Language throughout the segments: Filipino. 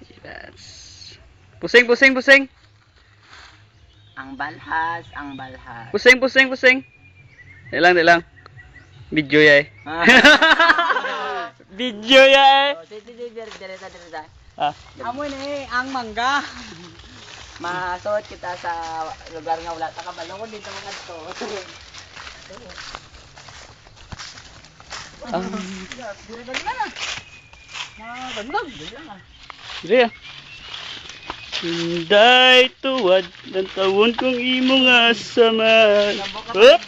Yes. Pusing, pusing, pusing. Ang balhas, ang balhas. Pusing, pusing, pusing. Di lang. Video ya eh. Video ya eh. Direta. Ah, Amo ni ang mangga. Masot kita sa lugar nga wala ta kabalo ko dito mga to. Dili ah. Hinday tuwad ng tawon kong imo nga saman. Hup!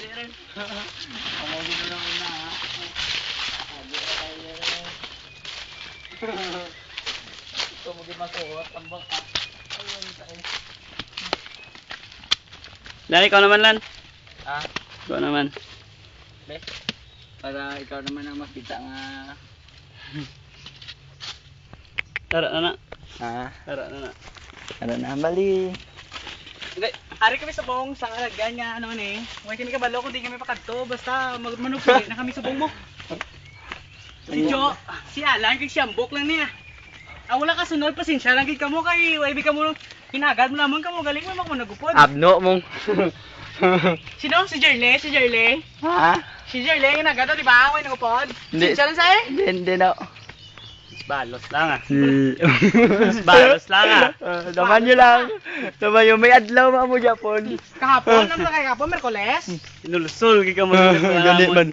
Ito mo di masuot tambak ka. Lan, ikaw naman Lan. Ah, Ikaw naman. be. Para ikaw naman ang makita nga. Tara na na. Ah, Tara na na. ano na bali. Hindi, ari kami sa bong sa alagyan nga ano ni. Huwag kini kabalo kung di kami pakadto basta magmanupili na kami subong mo. Si Jo, si Alan kay siyambok lang niya. Wala ka sunod pasensya lang gid kamo kay YB kamo hinagad mo lamang kamo galing mo mako nagupod. Abno mong. Sino? Si Jerle. Ha? Si Jerle hinagad di ba? Way nagupod. Hindi. Pasensya lang sa eh. Hindi na. Balos lang ah. Balos lang ah. Naman nyo lang. Naman yung may adlaw mo Japon. Kahapon ano kay kahapon Miyerkules. Inulusol kay ka mo. Gani man.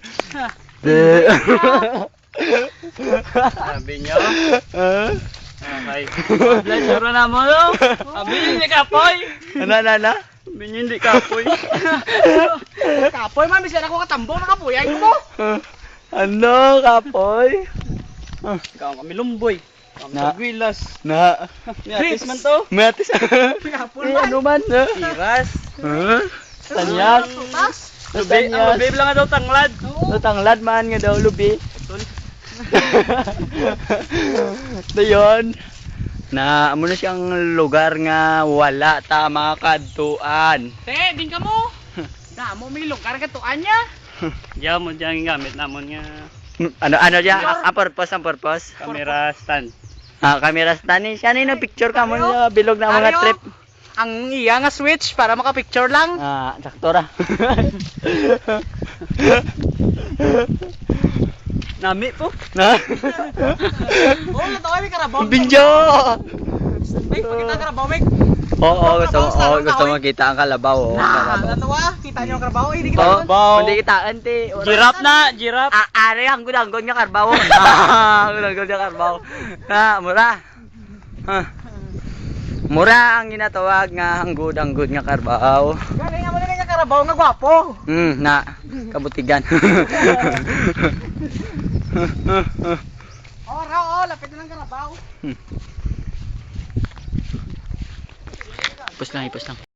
Sabi nyo. Okay. Blessura na mo no. Sabi ni kapoy. Ana. Sabi niyo hindi kapoy. Kapoy man bisan ako katambo nakapuyan ko mo. Ano kapoy? Ikaw kami lumboy. Kami Na. tagwilas. Na. Niatis man to. Matis. Kahapon man. Ano man? Tiras. Tanyas. Tutas. Lubi. Ang lubi lang nga daw tanglad. Tanglad man nga daw lubi. Ito yun. Na amo na siyang lugar nga wala ta makadtuan. Te, din ka mo. Na mo may lugar ka tuan niya. Diyan mo dyan gamit namon nga Ano dia? Ang purpose? camera stand. Camera stand ni siya ni na picture ka mo sa bilog na mga Ariyo, trip. Ang iya nga switch para maka-picture lang. Sakto ra. Nami po. Na. Oo, natawa may karabaw. Binjo. May pagkita karabaw, may. Oo, gusto Karabaw, makita ang kalabaw. Natawa, kita niyo ang karabaw. Hindi kita Oh, naman. hindi kita ante. Giraffe na, giraffe. Are ang gudanggon nga karbaw. Gudanggon nga karbaw. Mura. Mura ang ginatawag nga hanggod-hanggod nga karbaw. Galing nga mo na nga karabaw nga gwapo. Na kabutigan. Oo, lapit na ng karabaw. Ipos lang.